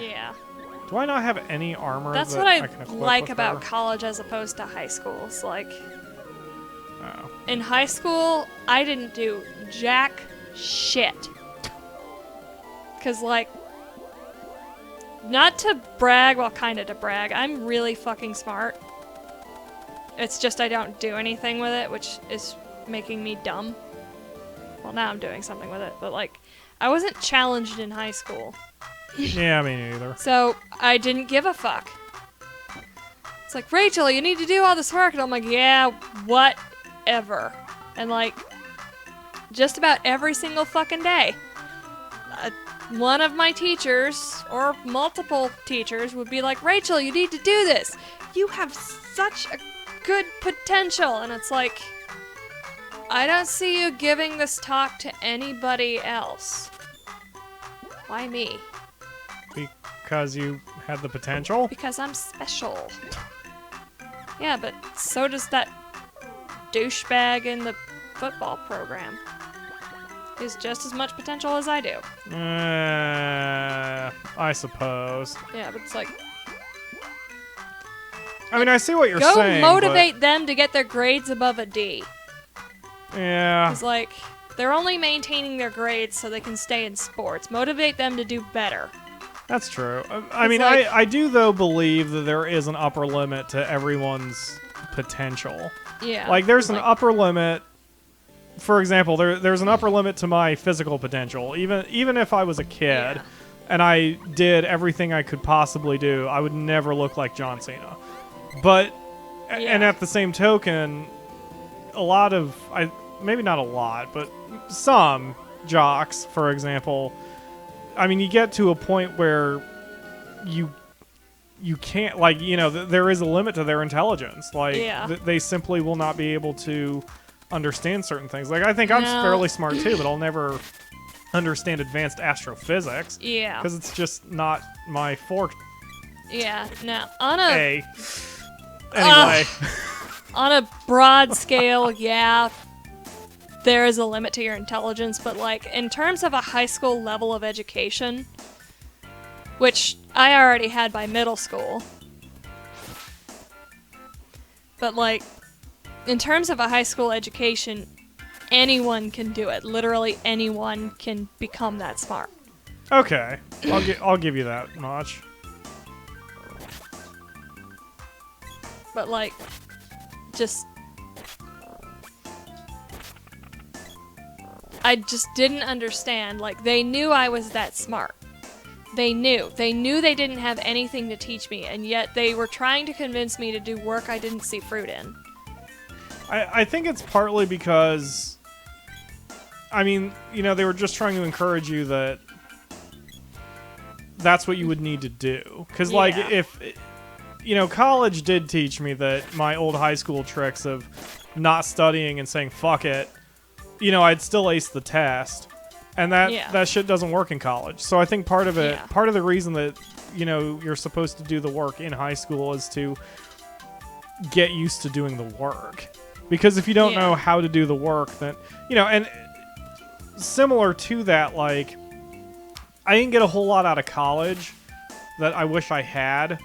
Yeah. Do I not have any armor? That's that what I can equip like with about her? college as opposed to high school. It's like, Oh. in high school, I didn't do jack shit. Because, like, not to brag, well, kind of to brag, I'm really fucking smart. It's just I don't do anything with it, which is making me dumb. Well, now I'm doing something with it, but, like, I wasn't challenged in high school. Yeah, me neither. So, I didn't give a fuck. It's like, Rachel, you need to do all this work. And I'm like, yeah, whatever. And, like, just about every single fucking day, one of my teachers, or multiple teachers, would be like, Rachel, you need to do this. You have such a good potential. And it's like, I don't see you giving this talk to anybody else. Why me? Because you had the potential? Because I'm special. Yeah, but so does that douchebag in the football program. He's just as much potential as I do. I suppose. Yeah, but it's like, I mean, I see what you're go saying. motivate them to get their grades above a D. Yeah. It's like, they're only maintaining their grades so they can stay in sports. Motivate them to do better. That's true. I mean, like, I do, though, believe that there is an upper limit to everyone's potential. Yeah. Like, there's an upper limit. For example, there's an upper limit to my physical potential. Even if I was a kid and I did everything I could possibly do, I would never look like John Cena. But, and at the same token, a lot of, maybe not a lot, but some jocks, for example, I mean, you get to a point where you can't, like, you know, there is a limit to their intelligence. Like, they simply will not be able to understand certain things. Like, I think I'm fairly smart too, but I'll never understand advanced astrophysics. Yeah. Because it's just not my forte. Yeah, no. On a... Anyway. On a broad scale, yeah, there is a limit to your intelligence, but, like, in terms of a high school level of education, which I already had by middle school, but, like, in terms of a high school education, anyone can do it. Literally anyone can become that smart. Okay. I'll give you that much. But, like, just... I just didn't understand. Like, they knew I was that smart. They knew. They knew they didn't have anything to teach me, and yet they were trying to convince me to do work I didn't see fruit in. I think it's partly because, I mean, you know, they were just trying to encourage you that that's what you would need to do. Because, like, if, you know, college did teach me that my old high school tricks of not studying and saying, fuck it, you know, I'd still ace the test. And that shit doesn't work in college. So I think part of it, part of the reason that, you know, you're supposed to do the work in high school is to get used to doing the work. Because if you don't know how to do the work, then, you know, and similar to that, like, I didn't get a whole lot out of college that I wish I had,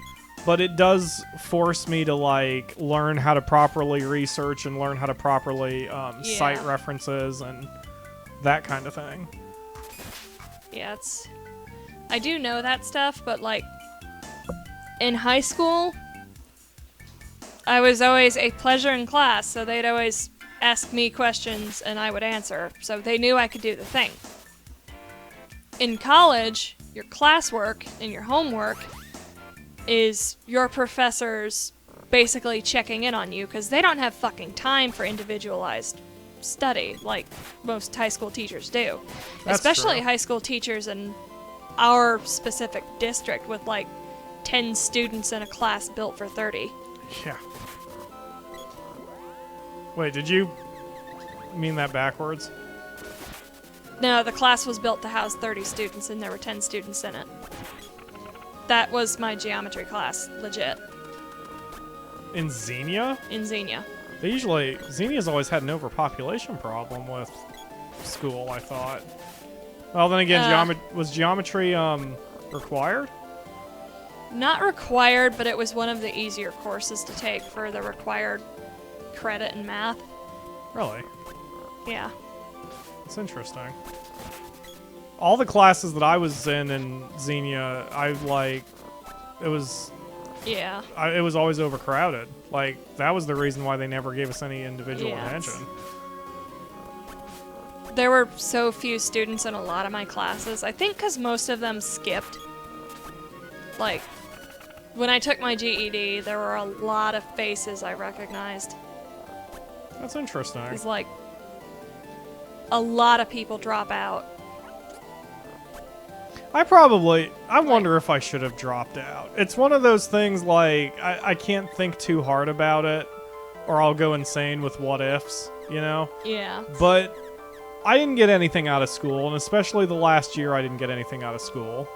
but it does force me to, like, learn how to properly research and learn how to properly cite references and that kind of thing. Yeah, I do know that stuff, but, like, in high school, I was always a pleasure in class, so they'd always ask me questions and I would answer, so they knew I could do the thing. In college, your classwork and your homework is your professors basically checking in on you, because they don't have fucking time for individualized study like most high school teachers do. That's Especially true. High school teachers in our specific district with, like, 10 students in a class built for 30. Yeah. Wait, did you mean that backwards? No, the class was built to house 30 students and there were 10 students in it. That was my geometry class, legit. In Xenia? In Xenia. Xenia's always had an overpopulation problem with school, I thought. Well, then again, was geometry required? not required, but it was one of the easier courses to take for the required credit in math. Really? Yeah. That's interesting. All the classes that I was in Xenia, it was... Yeah. It was always overcrowded. Like, that was the reason why they never gave us any individual attention. There were so few students in a lot of my classes. I think because most of them skipped. Like, when I took my GED, there were a lot of faces I recognized. That's interesting. It's like, a lot of people drop out. I wonder if I should have dropped out. It's one of those things like, I can't think too hard about it, or I'll go insane with what ifs, you know? Yeah. But I didn't get anything out of school, and especially the last year I didn't get anything out of school.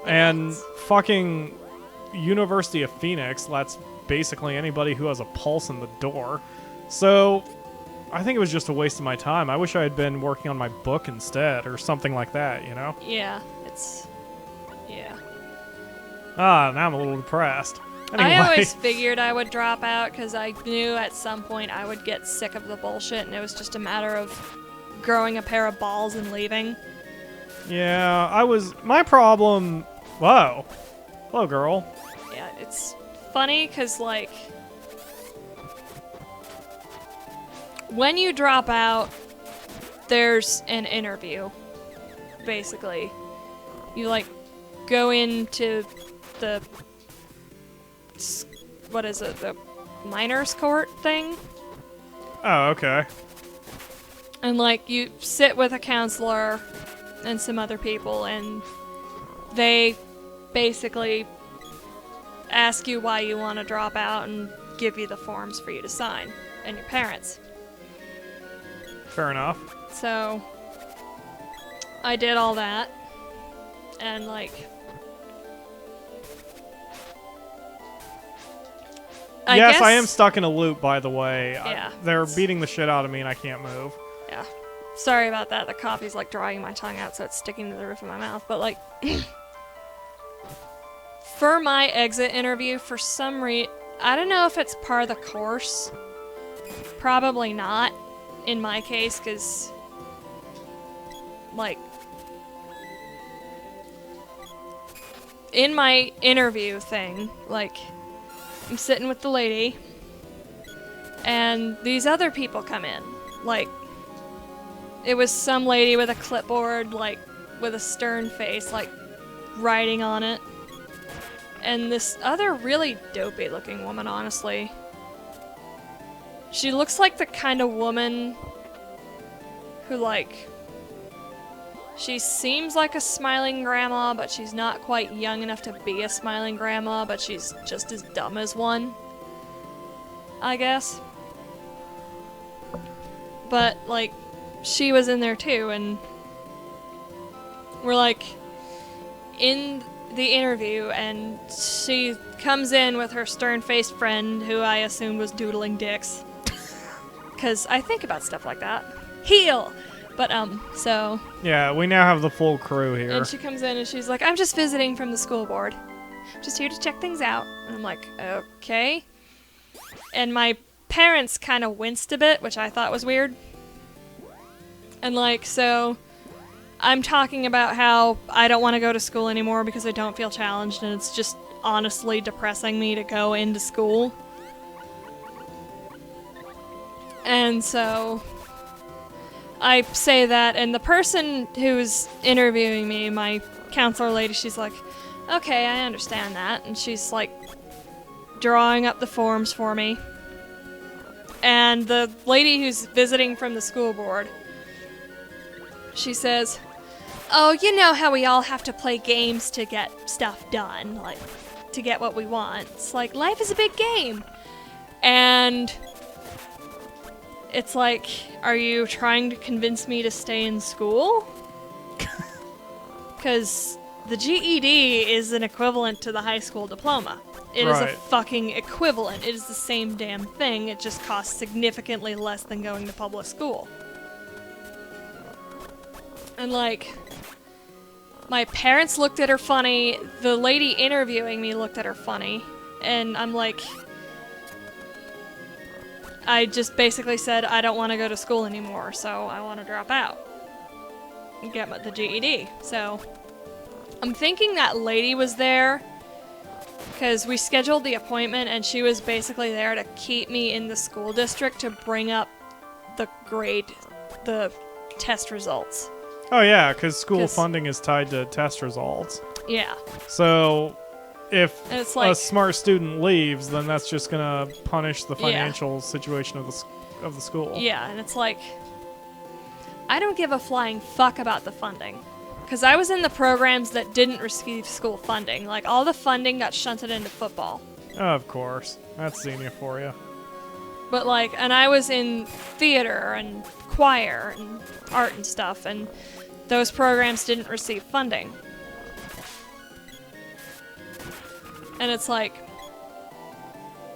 And fucking University of Phoenix lets basically anybody who has a pulse in the door. So I think it was just a waste of my time. I wish I had been working on my book instead, or something like that, you know? Yeah. Now I'm a little depressed. Anyway. I always figured I would drop out because I knew at some point I would get sick of the bullshit, and it was just a matter of growing a pair of balls and leaving. Yeah, my problem... Whoa. Hello, girl. Yeah, it's funny because, like, when you drop out, there's an interview, basically. You, like, go into the, what is it, the minors court thing? Oh, okay. And, like, you sit with a counselor and some other people, and they basically ask you why you want to drop out and give you the forms for you to sign, and your parents. Fair enough. So, I did all that, and, like, I guess I am stuck in a loop, by the way. Yeah. They're beating the shit out of me and I can't move. Yeah. Sorry about that. The coffee's, like, drying my tongue out, so it's sticking to the roof of my mouth. But, like, for my exit interview, for some reason, I don't know if it's part of the course. Probably not, in my case, because, like, in my interview thing, like, I'm sitting with the lady, and these other people come in. Like, it was some lady with a clipboard, like, with a stern face, like, writing on it. And this other really dopey looking woman, honestly. She looks like the kind of woman who, like, she seems like a smiling grandma, but she's not quite young enough to be a smiling grandma, but she's just as dumb as one, I guess. But, like, she was in there too, and we're, like, in the interview, and she comes in with her stern-faced friend, who I assumed was doodling dicks. Because I think about stuff like that. Heal! But, so... Yeah, we now have the full crew here. And she comes in and she's like, I'm just visiting from the school board. Just here to check things out. And I'm like, okay. And my parents kind of winced a bit, which I thought was weird. And, like, so... I'm talking about how I don't want to go to school anymore because I don't feel challenged, and it's just honestly depressing me to go into school. And so... I say that, and the person who's interviewing me, my counselor lady, she's like, okay, I understand that. And she's, like, drawing up the forms for me. And the lady who's visiting from the school board, she says, oh, you know how we all have to play games to get stuff done, like, to get what we want. It's like, life is a big game. And... it's like, are you trying to convince me to stay in school? Because the GED is an equivalent to the high school diploma. It is a fucking equivalent. It is the same damn thing. It just costs significantly less than going to public school. And, like, My parents looked at her funny. The lady interviewing me looked at her funny. And I'm like... I just basically said, I don't want to go to school anymore, so I want to drop out. And get the GED. So, I'm thinking that lady was there because we scheduled the appointment and she was basically there to keep me in the school district to bring up the test results. Oh yeah, because school funding is tied to test results. Yeah. So, if it's like, a smart student leaves, then that's just gonna punish the financial situation of the school. Yeah, and it's like, I don't give a flying fuck about the funding. Because I was in the programs that didn't receive school funding. Like, all the funding got shunted into football. Of course. That's Xenia for you. But, like, and I was in theater and choir and art and stuff, and those programs didn't receive funding. And it's like,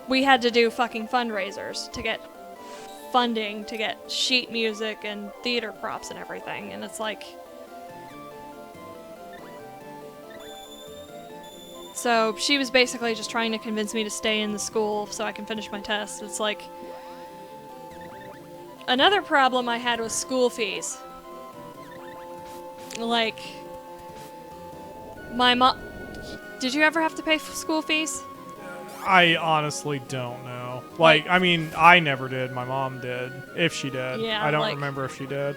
we had to do fucking fundraisers to get funding, to get sheet music and theater props and everything. And it's like... So she was basically just trying to convince me to stay in the school so I can finish my test. It's like... Another problem I had was school fees. Like... My mom... Did you ever have to pay for school fees? I honestly don't know. Like, I mean, I never did. My mom did. If she did. Yeah, I don't remember if she did.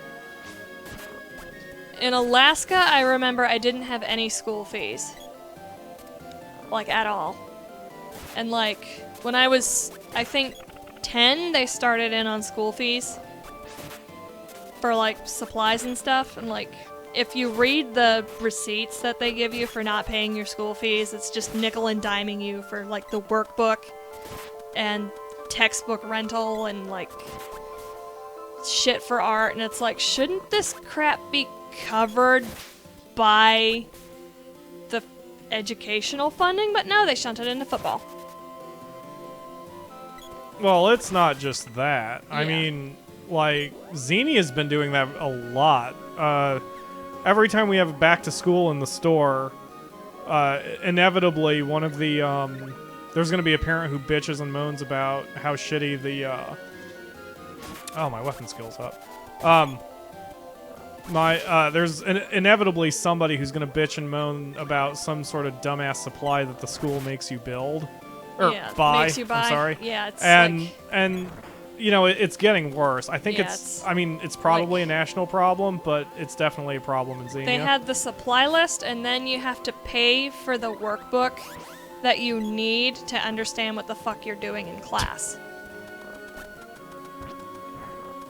In Alaska, I remember I didn't have any school fees. Like, at all. And, like, when I was, I think, 10, they started in on school fees. For, like, supplies and stuff. And, like, if you read the receipts that they give you for not paying your school fees, it's just nickel and diming you for, like, the workbook and textbook rental and, like, shit for art. And it's like, shouldn't this crap be covered by the educational funding? But no, they shunted into football. Well, it's not just that. Yeah. I mean, like, Xenia's been doing that a lot. Every time we have back to school in the store, inevitably one of the, there's going to be a parent who bitches and moans about how shitty the, oh, my weapon skill's up. There's inevitably somebody who's going to bitch and moan about some sort of dumbass supply that the school makes you build. Or buy. Makes you buy. I'm sorry. Yeah, it's and you know, it's getting worse. I think it's probably a national problem, but it's definitely a problem in Xenia. They had the supply list, and then you have to pay for the workbook that you need to understand what the fuck you're doing in class.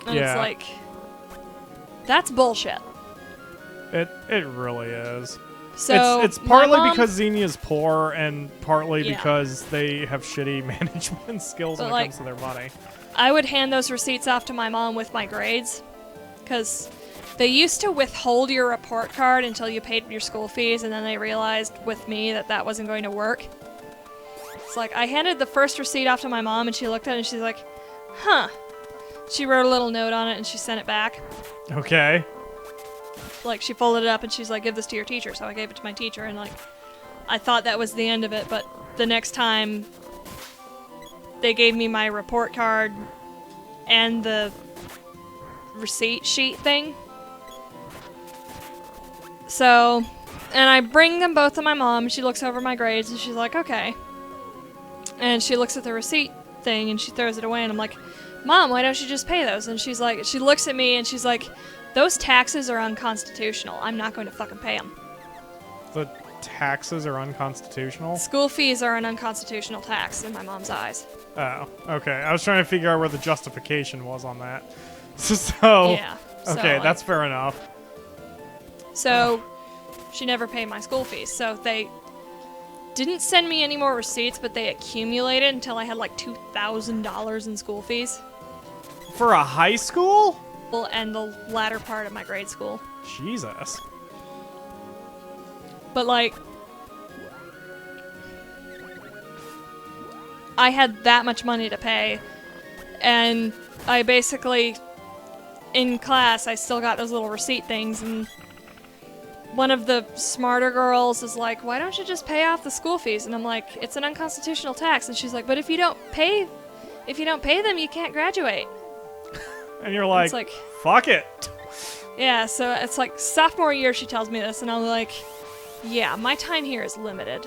And it's like, that's bullshit. It really is. So it's partly because Xenia's poor, and partly because they have shitty management skills when it comes to their money. I would hand those receipts off to my mom with my grades, because they used to withhold your report card until you paid your school fees, and then they realized with me that that wasn't going to work. It's like, I handed the first receipt off to my mom, and she looked at it, and she's like, huh. She wrote a little note on it, and she sent it back. Okay. Like, she folded it up, and she's like, give this to your teacher. So I gave it to my teacher, and, like, I thought that was the end of it, but the next time they gave me my report card and the receipt sheet thing. So, and I bring them both to my mom, and she looks over my grades, and she's like, okay. And she looks at the receipt thing, and she throws it away, and I'm like, Mom, why don't you just pay those? And she's like, she looks at me, and she's like, those taxes are unconstitutional. I'm not going to fucking pay them. The taxes are unconstitutional? School fees are an unconstitutional tax in my mom's eyes. Oh, okay. I was trying to figure out where the justification was on that. So, yeah. Okay, that's fair enough. So, she never paid my school fees. So they didn't send me any more receipts, but they accumulated until I had like $2,000 in school fees. For a high school? Well, and the latter part of my grade school. Jesus. But like, I had that much money to pay, and I basically, in class, I still got those little receipt things, and one of the smarter girls is like, why don't you just pay off the school fees? And I'm like, it's an unconstitutional tax. And she's like, but if you don't pay them, you can't graduate. And you're like, it's like, fuck it. Yeah, so it's like sophomore year she tells me this, and I'm like, yeah, my time here is limited.